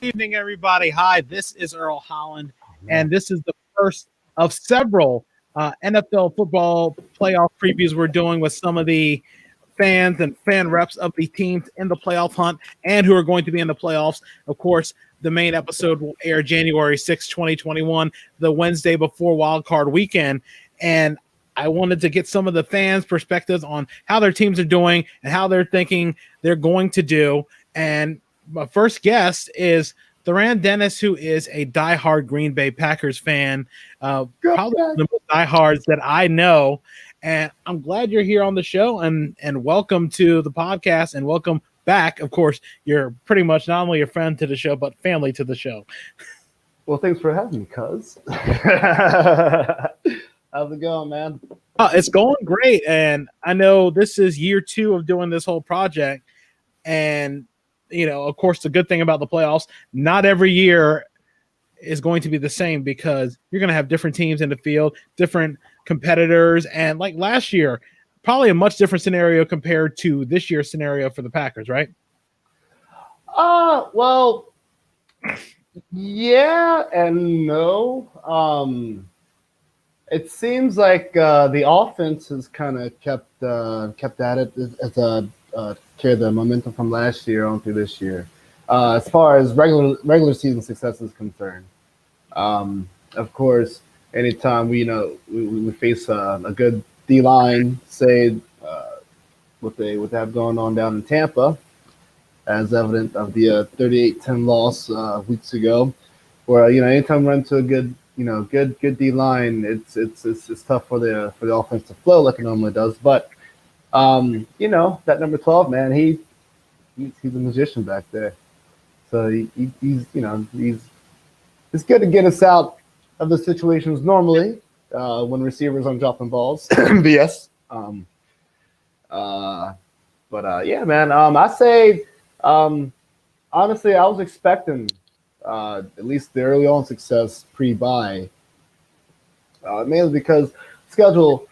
Evening, everybody. Hi, this is Earl Holland, and this is the first of several NFL football playoff previews we're doing with some of the fans and fan reps of the teams in the playoff hunt and who are going to be in the playoffs. Of course, the main episode will air January 6, 2021, the Wednesday before Wild Card Weekend. And I wanted to get some of the fans' perspectives on how their teams are doing and how they're thinking they're going to do. And my first guest is Therran Dennis, who is a diehard Green Bay Packers fan, probably the most diehards that I know. And I'm glad you're here on the show, and welcome to the podcast, and welcome back. Of course, you're pretty much not only a friend to the show, but family to the show. Well, thanks for having me, cuz. How's it going, man? It's going great, and I know this is year 2 of doing this whole project, and of course, the good thing about the playoffs, not every year is going to be the same because you're going to have different teams in the field, different competitors, and like last year, probably a much different scenario compared to this year's scenario for the Packers, right? Well, yeah and no. It seems like the offense has kind of kept at it as carry the momentum from last year on through this year. As far as regular season success is concerned, of course, anytime we face a good D line, say what they have going on down in Tampa, as evident of the 38-10 loss weeks ago, where anytime we run into a good D line, it's tough for the offense to flow like it normally does. But that number 12 man, he's a magician back there. So he's good to get us out of the situations normally when receivers aren't dropping balls. BS. Yeah, man. I say honestly, I was expecting at least the early on success pre-bye, mainly because schedule.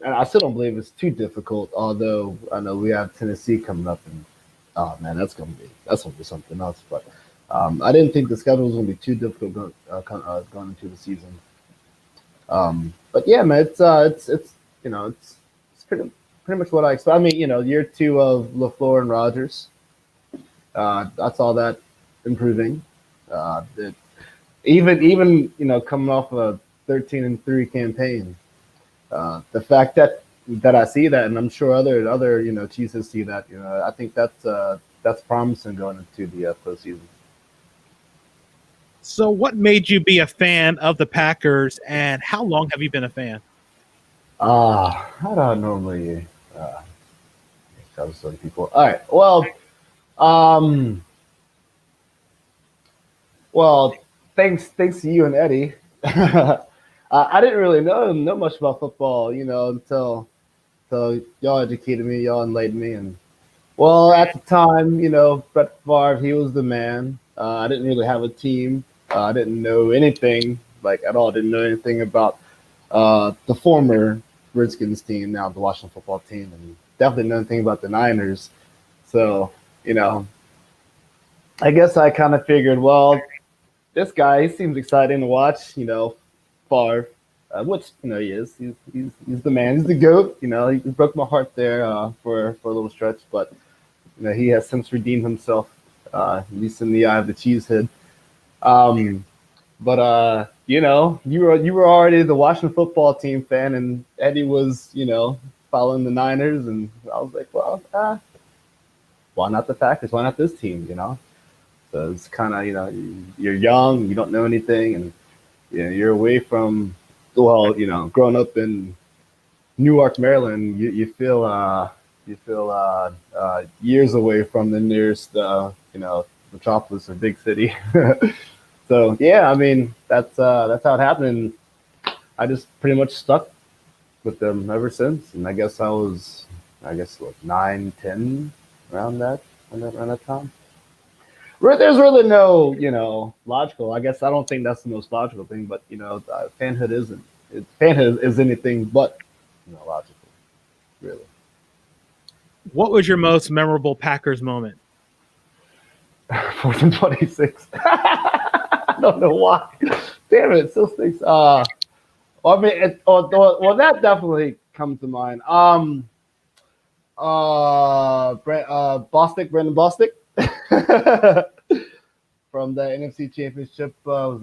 I still don't believe it's too difficult. Although I know we have Tennessee coming up, and oh man, that's gonna be something else. But I didn't think the schedule was gonna be too difficult going into the season. But yeah, man, it's pretty much what I expect. I mean, year 2 of LaFleur and Rodgers, I saw that improving. Even coming off a 13-3 campaign. The fact that I see that, and I'm sure other Chiefs see that, I think that's promising going into the postseason. So, what made you be a fan of the Packers, and how long have you been a fan? How do I normally tell some people? All right, well, thanks to you and Eddie. I didn't really know much about football, until y'all educated me, y'all enlightened me, and well, at the time, Brett Favre, he was the man. I didn't really have a team. I didn't know anything like at all. Didn't know anything about the former Redskins team, now the Washington football team, and definitely know anything about the Niners. So, I guess I kind of figured, well, this guy, he seems exciting to watch, Favre, which he is. He's the man. He's the GOAT. He broke my heart there for a little stretch, but he has since redeemed himself, at least in the eye of the cheesehead. But you were already the Washington football team fan, and Eddie was following the Niners, and I was like, well, why not the Packers? Why not this team? So it's kind of you're young, you don't know anything, and you're away from, growing up in Newark, Maryland, you feel years away from the nearest metropolis or big city. So yeah, I mean that's how it happened. And I just pretty much stuck with them ever since, and I guess what, 9, 10 around that time. There's really no, logical. I guess I don't think that's the most logical thing, but fanhood isn't. Fanhood is anything but logical, really. What was your most memorable Packers moment? 4th and 26. I don't know why. Damn it, it still stinks. I mean, well, that definitely comes to mind. Brandon Bostic from the NFC Championship. I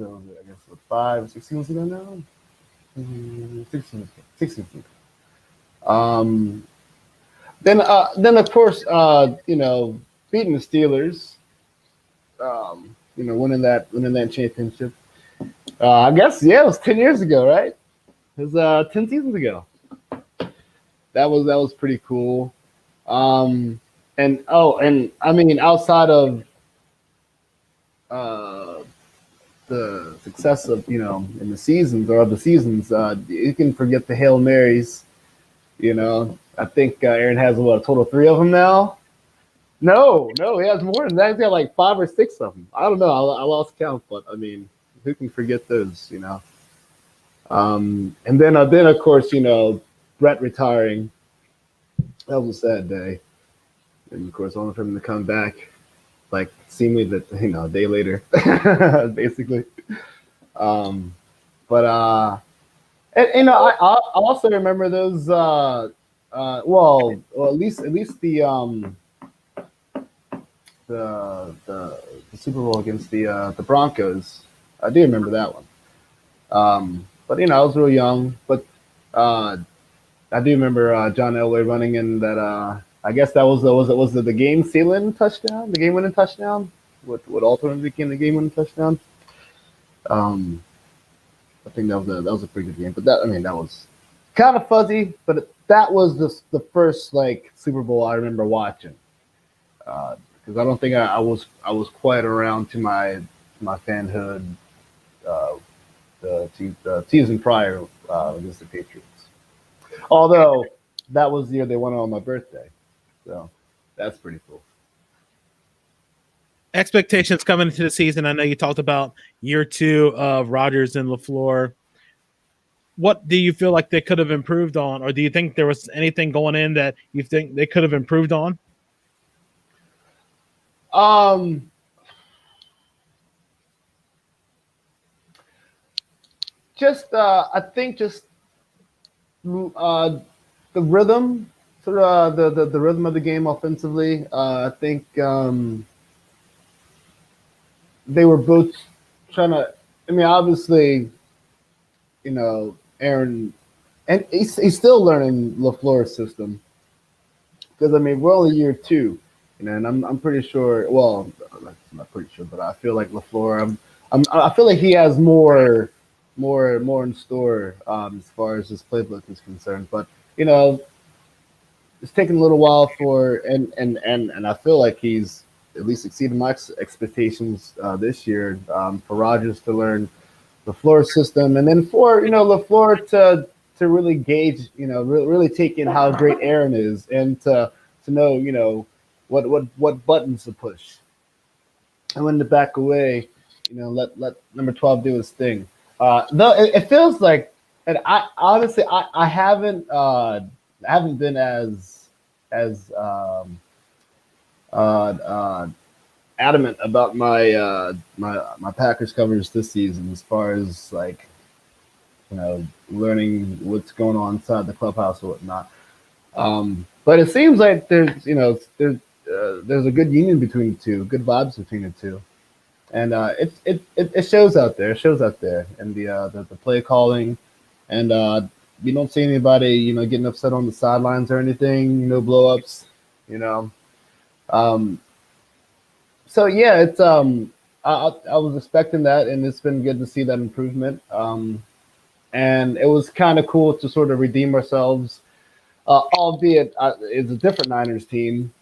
guess what, 6 seasons ago now. 16. Then of course, beating the Steelers. Winning that championship. I guess it was 10 years ago, right? It was 10 seasons ago. That was pretty cool. And I mean, outside of the success of in the seasons or of the seasons, you can forget the Hail Marys. I think Aaron has a total of 3 of them now. No, he has more than that. He's got like 5 or 6 of them. I don't know. I lost count, but I mean, who can forget those? And then of course, Brett retiring. That was a sad day. And of course, only for him to come back, like seemingly a day later, basically. But I also remember those. Well, at least the Super Bowl against the Broncos. I do remember that one. But I was real young. But I do remember John Elway running in that. I guess that was the game sealing touchdown, the game winning touchdown. What ultimately became the game winning touchdown. I think that was a pretty good game. But that was kind of fuzzy. But that was the first Super Bowl I remember watching. Because I don't think I was quite around to my fanhood the season prior against the Patriots. Although that was the year they won it on my birthday, so that's pretty cool. Expectations coming into the season. I know you talked about year 2 of Rodgers and LaFleur. What do you feel like they could have improved on, or do you think there was anything going in that you think they could have improved on? I think the rhythm, sort of the rhythm of the game offensively. I think they were both trying to. I mean, obviously, Aaron, and he's still learning LaFleur's system because I mean we're only year 2, and I'm pretty sure. Well, I'm not pretty sure, but I feel like LaFleur. I feel like he has more in store as far as his playbook is concerned. But it's taken a little while and I feel like he's at least exceeded my expectations this year for Rodgers to learn the LaFleur system, and then for LaFleur to really gauge, really take in how great Aaron is, and to know what buttons to push, and when to back away, let number 12 do his thing. Though it feels like, and I honestly I haven't been as adamant about my Packers coverage this season as far as learning what's going on inside the clubhouse or whatnot. But it seems like there's a good union between the two, good vibes between the two. And it shows out there. It shows out there, and the play calling, and you don't see anybody getting upset on the sidelines or anything. No blowups, So yeah, it's I was expecting that, and it's been good to see that improvement. And it was kind of cool to sort of redeem ourselves, albeit it's a different Niners team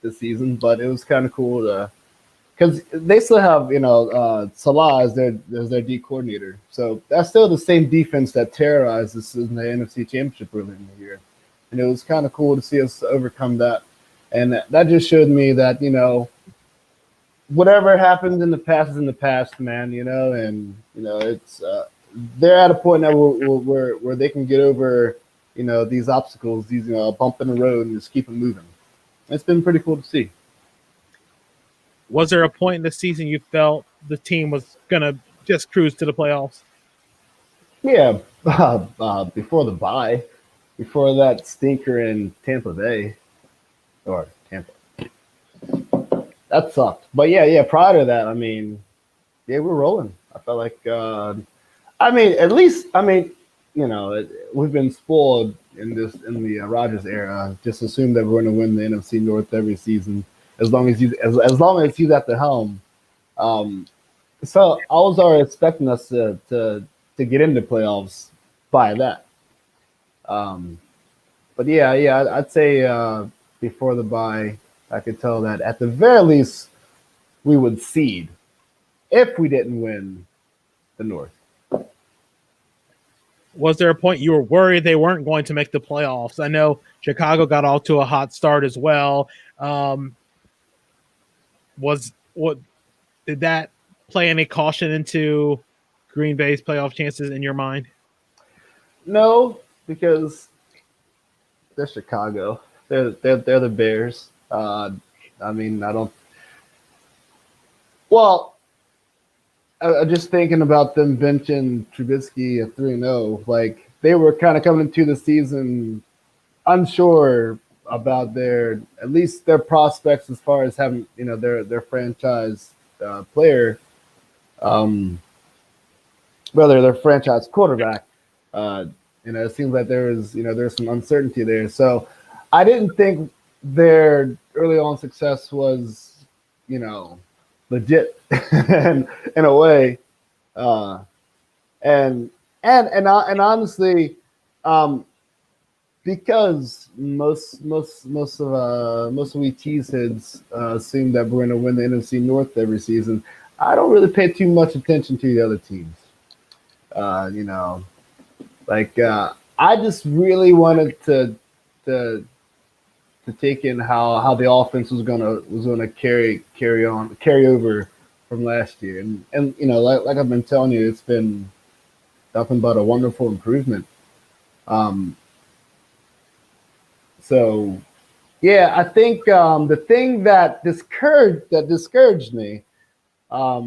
this season, but it was kind of cool to. Because they still have, Salah as their D coordinator. So that's still the same defense that terrorized us in the NFC Championship earlier in the year. And it was kind of cool to see us overcome that. And that just showed me that, whatever happens in the past is in the past, man, and, it's they're at a point now where they can get over, these obstacles, these, bump in the road and just keep it moving. It's been pretty cool to see. Was there a point in the season you felt the team was gonna just cruise to the playoffs? Yeah, before the bye, before that stinker in Tampa Bay or Tampa, that sucked. But yeah. Prior to that, I mean, yeah, we're rolling. I felt like, I mean, at least, I mean, we've been spoiled in the Rodgers era. Just assume that we're going to win the NFC North every season as long as he's at the helm. Um, so I was already expecting us to get into playoffs by that. Um, but yeah, I'd say before the bye, I could tell that at the very least we would seed if we didn't win the North. Was there a point you were worried they weren't going to make the playoffs? I know Chicago got off to a hot start as well. Was what did that play any caution into Green Bay's playoff chances in your mind? No, because they're Chicago. They're the Bears. I mean, I don't. Well, I'm just thinking about them benching Trubisky at 3-0. Like they were kind of coming into the season unsure about at least their prospects as far as having their franchise player, whether their franchise quarterback. It seems like there's some uncertainty there. So I didn't think their early on success was legit in a way, and honestly, because most of we cheeseheads assume that we're going to win the NFC North every season. I don't really pay too much attention to the other teams. I just really wanted to take in how the offense was gonna carry over from last year, and like I've been telling you, it's been nothing but a wonderful improvement. So yeah, I think the thing that discouraged me, I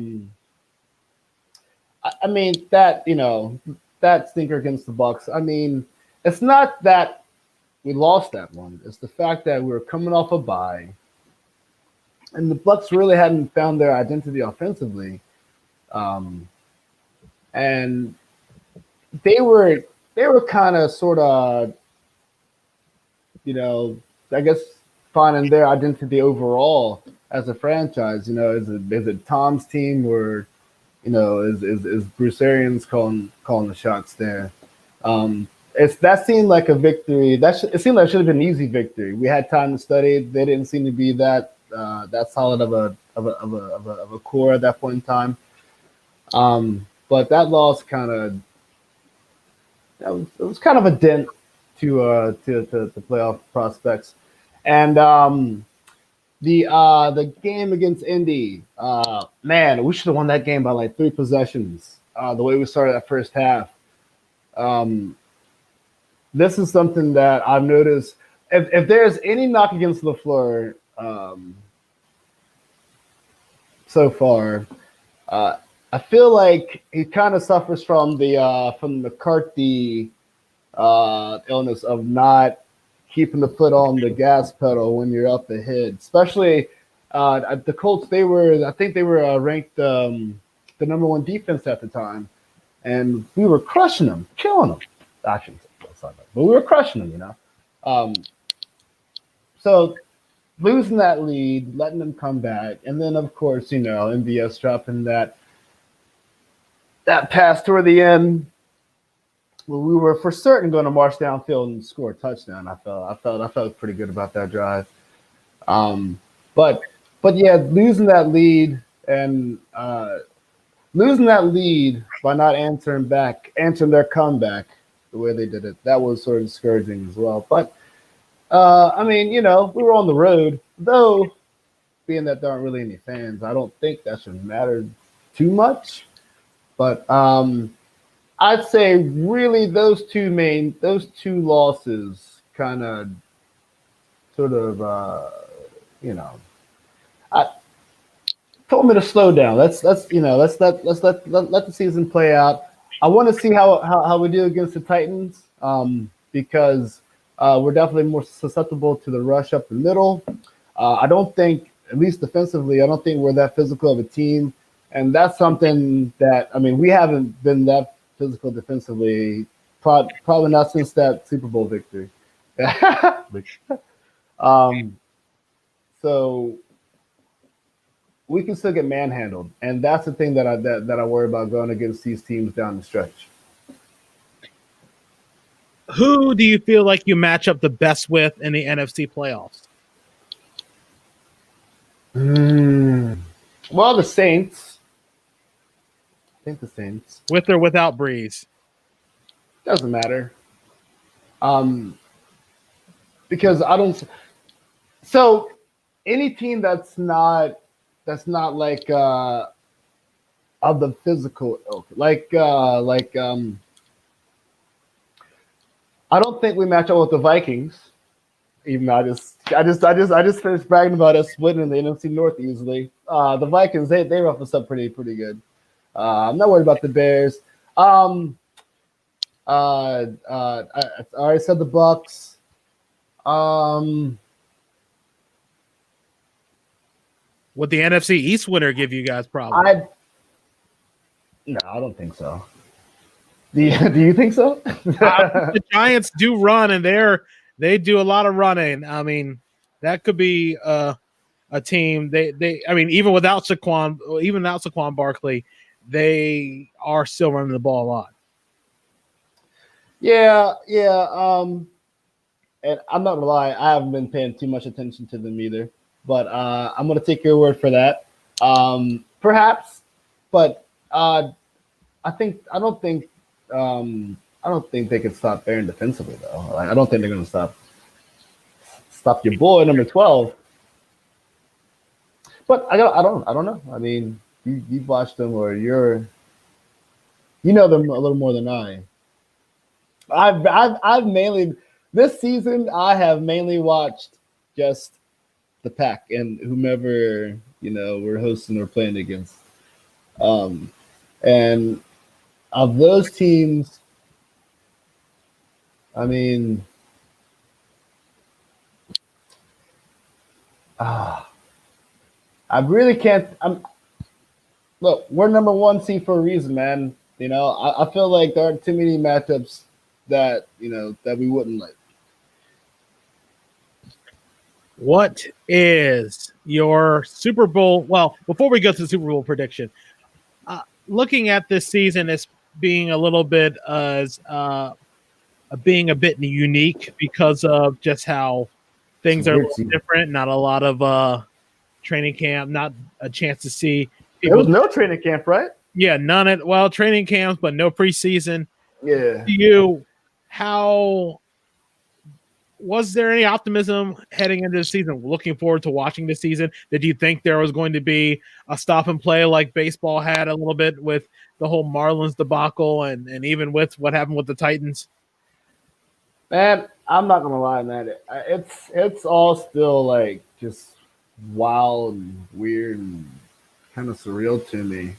mean that stinker against the Bucks. I mean, it's not that we lost that one. It's the fact that we were coming off a bye, and the Bucks really hadn't found their identity offensively, and they were kind of sort of, I guess finding their identity overall as a franchise. Is it Tom's team or is Bruce Arians calling the shots there? That seemed like a victory. It seemed like it should have been an easy victory. We had time to study. They didn't seem to be that solid of a core at that point in time. But that loss it was kind of a dent to playoff prospects. And the game against Indy, man, we should have won that game by like 3 possessions. The way we started that first half. This is something that I've noticed. If there's any knock against LaFleur so far, I feel like he kind of suffers from the McCarthy illness of not keeping the foot on the gas pedal when you're up ahead. Especially the Colts, I think they were ranked the number 1 defense at the time, and we were crushing them, killing them. Actually, but we were crushing them, So losing that lead, letting them come back, and then of course, MVS dropping that pass toward the end. Well, we were for certain going to march downfield and score a touchdown. I felt pretty good about that drive. But yeah, losing that lead by not answering their comeback the way they did it, that was sort of discouraging as well. But I mean, we were on the road, though. Being that there aren't really any fans, I don't think that should matter too much. But I'd say really those two losses kind of sort of told me to slow down. Let's let the season play out. I want to see how we do against the Titans, because we're definitely more susceptible to the rush up the middle. I don't think, at least defensively, I don't think we're that physical of a team, and that's something that, I mean, we haven't been that physical defensively, probably not since that Super Bowl victory. um, so we can still get manhandled, and that's the thing that I worry about going against these teams down the stretch. Who do you feel like you match up the best with in the NFC playoffs? Well, the Saints. I think the Saints. With or without Breeze? Doesn't matter. Because I don't. So any team that's not like of the physical ilk, I don't think we match up with the Vikings. Even though I just finished bragging about us winning the NFC North easily. The Vikings, they rough us up pretty good. I'm not worried about the Bears. I already said the Bucks. Would the NFC East winner give you guys problems? No, I don't think so. Do you think so? The Giants do run, and they do a lot of running. I mean, that could be a team. I mean, even without Saquon Barkley, they are still running the ball a lot. Yeah. And I'm not gonna lie, I haven't been paying too much attention to them either. But I'm gonna take your word for that. Perhaps, but I don't think they can stop Aaron defensively though. Like, I don't think they're gonna stop your boy number 12. But I don't know. I mean, you've watched them, or you know them a little more than I. I've mainly this season I have mainly watched just the Pack and whomever we're hosting or playing against. And of those teams, I mean, I really can't. Look, we're number one seed for a reason, man. I feel like there aren't too many matchups that we wouldn't like. What is your Super Bowl? Well, before we go to the Super Bowl prediction, looking at this season as being a little bit being a bit unique because of just how things are a little different. Not a lot of training camp, not a chance to see people. There was no training camp, right? Yeah, none at training camps, but no preseason. Yeah. To you, was there any optimism heading into the season? Looking forward to watching the season. Did you think there was going to be a stop and play like baseball had a little bit with the whole Marlins debacle and even with what happened with the Titans? Man, I'm not gonna lie, man. It's all still like just wild and weird and kind of surreal to me.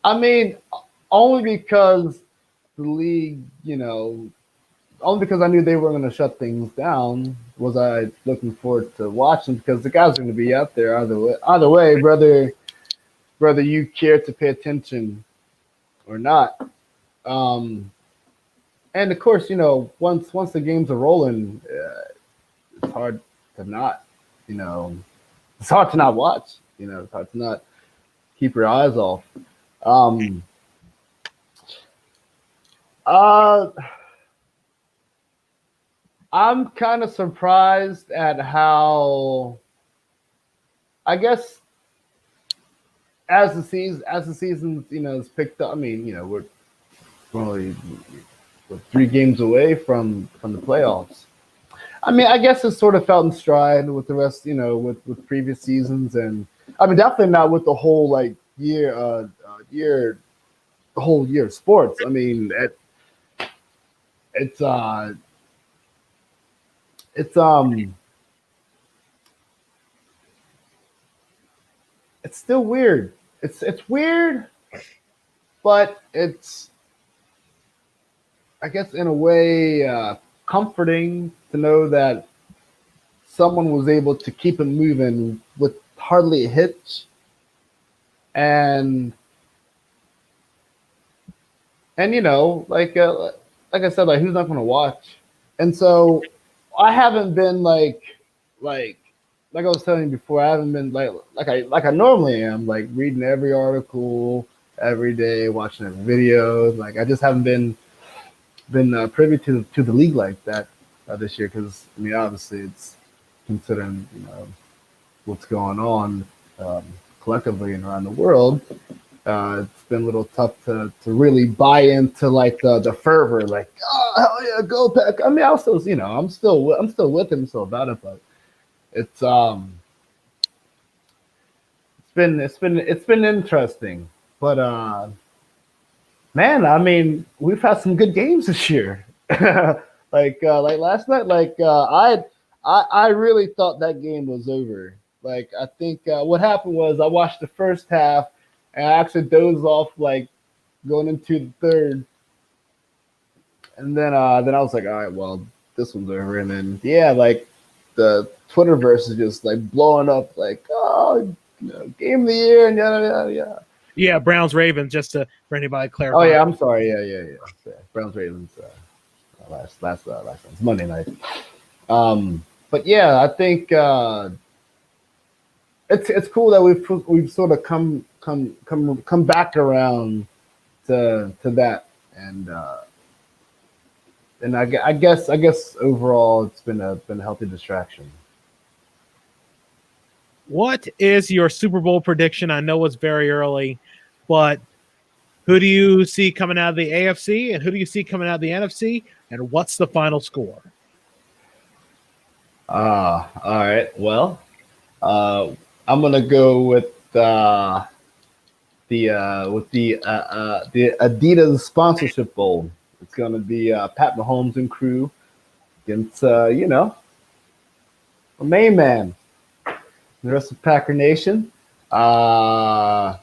I mean, only because the league, only because I knew they were going to shut things down was I looking forward to watching, because the guys are going to be out there either way, whether you care to pay attention or not. And of course, once the games are rolling, it's hard to not, it's hard to not watch. It's hard to not keep your eyes off. I'm kind of surprised at how, I guess, as the season is picked up. I mean, we're only 3 games away from the playoffs. I mean, I guess it's sort of felt in stride with the rest, with previous seasons, and I mean, definitely not with the whole the whole year of sports. I mean, it's it's still weird. It's weird, but it's, I guess, in a way, comforting to know that someone was able to keep it moving with hardly a hitch, and like I said, like, who's not going to watch? And so I haven't been like like I was telling you before. I haven't been like I normally am, like reading every article every day, watching every video. Like I just haven't been privy to the league like that this year, because I mean, obviously, it's considering what's going on collectively and around the world. It's been a little tough to really buy into like the fervor, like, oh hell yeah, go Pack. I mean, I still, I'm still with him, still about it, but it's it's been interesting. But man, I mean, we've had some good games this year. Like last night, I really thought that game was over. Like I think what happened was I watched the first half and I actually dozed off like going into the third, and then I was like, all right, well, this one's over. And then yeah, like the Twitterverse is just like blowing up, like, oh, game of the year and yada yada yada. Yeah, Browns Ravens. Just for anybody to clarify. Oh yeah, I'm sorry. Yeah. Browns Ravens. Last one's Monday night. But yeah, I think it's cool that we've sort of come back around to that, and I guess overall it's been a healthy distraction. What is your Super Bowl prediction? I know it's very early, but who do you see coming out of the AFC, and who do you see coming out of the NFC, and what's the final score? All right. Well, I'm gonna go with the Adidas sponsorship bowl. It's gonna be Pat Mahomes and crew against a main man, the rest of Packer Nation. There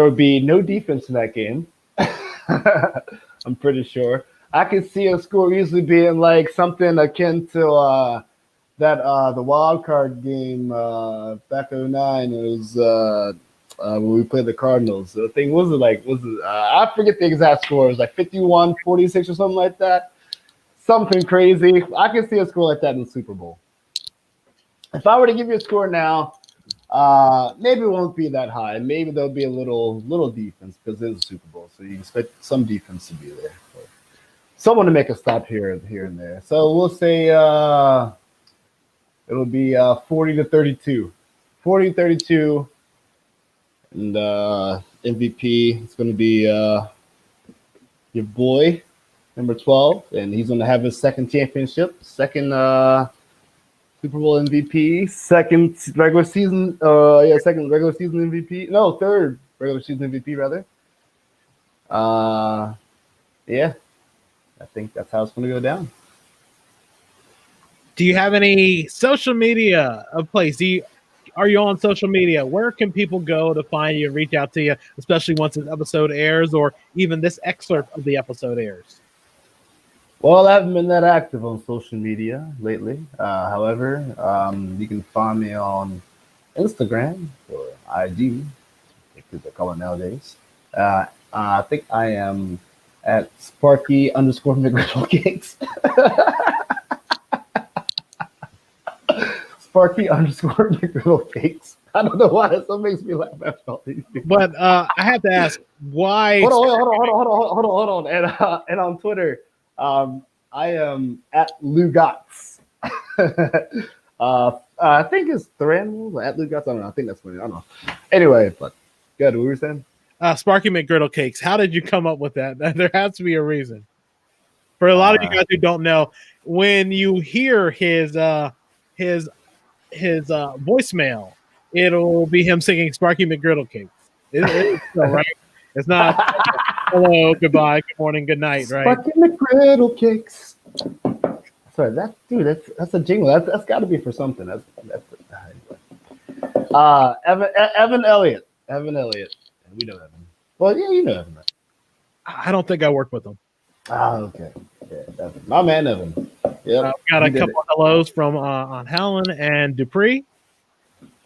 would be no defense in that game. I'm pretty sure. I could see a score easily being like something akin to the wild card game back in '09. It was when we played the Cardinals. The thing was I forget the exact score. It was like 51-46 or something like that. Something crazy. I can see a score like that in the Super Bowl. If I were to give you a score now, maybe it won't be that high. Maybe there'll be a little defense because it's a Super Bowl, so you expect some defense to be there. But someone to make a stop here and there. So we'll say it'll be 40-32. 40-32. And MVP is going to be your boy, number 12, and he's going to have his second championship, second Super Bowl MVP, second regular season MVP. No, third regular season MVP rather. Yeah, I think that's how it's going to go down. Do you have any social media of place? Are you on social media? Where can people go to find you and reach out to you, especially once this episode airs or even this excerpt of the episode airs? Well, I haven't been that active on social media lately. However, you can find me on Instagram or IG, like people call it nowadays. I think I am at Sparky_McGriddlecakes. Sparky_McGriddlecakes. I don't know why that makes me laugh after all these things. But I have to ask, why? Hold on. And on Twitter, I am at Lugats. I think it's Therran at Lugats. I don't know. I think that's funny. I don't know. Anyway, but good. What were you saying? Sparky McGriddlecakes. How did you come up with that? There has to be a reason. For a lot of you guys who don't know, when you hear his voicemail, it'll be him singing Sparky McGriddlecakes. It's right. It's not hello, goodbye, good morning, good night, right? Sparky McGriddlecakes. That's Sorry, that's a jingle. That's got to be for something. That's Evan Elliott. Evan Elliott. We know Evan. Well, yeah, you know Evan, right? I don't think I work with them. Okay. Yeah, Evan. My man Evan. Yeah. Got a couple of hellos from on Helen and Dupree.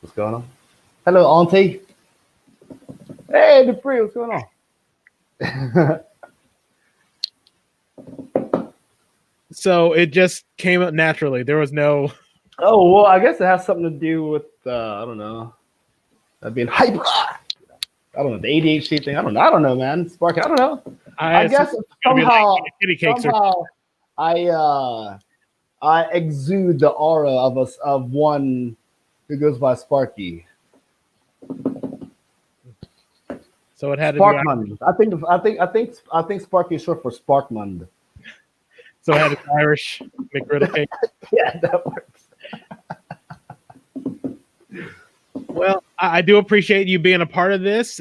What's going on? Hello, Auntie. Hey, Dupree, what's going on? So it just came up naturally. There was no. Oh well, I guess it has something to do with I don't know, being hyper. I don't know, the ADHD thing. I don't know, man. Sparky, I don't know. I guess somehow I exude the aura of one who goes by Sparky. So it had Sparkmund. I think Sparky is short for Sparkmund. So it had an Irish McGriddle cake. Yeah, that works. Well, I do appreciate you being a part of this.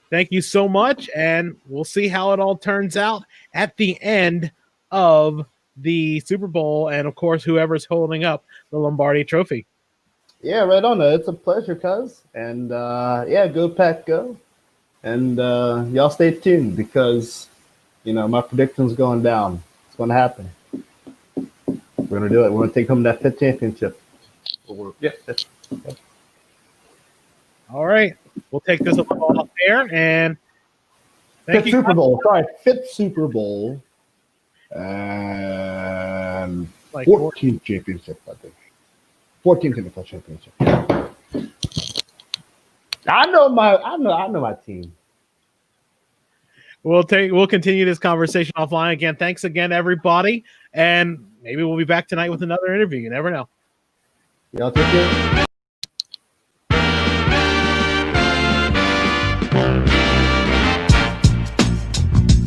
Thank you so much, and we'll see how it all turns out at the end of the Super Bowl, and of course, whoever's holding up the Lombardi Trophy. Yeah, right on. It's a pleasure, cuz. And yeah, go Pack, go. And y'all stay tuned because my prediction's going down. It's going to happen. We're going to do it. We're going to take home that 5th championship. Yeah. All right. We'll take this a little off air and thank you. Super Bowl. Sorry, 5th Super Bowl. And 14th championship, I think. 14th NFL championship. I know my team. We'll continue this conversation offline again. Thanks again, everybody. And maybe we'll be back tonight with another interview. You never know. Y'all take care.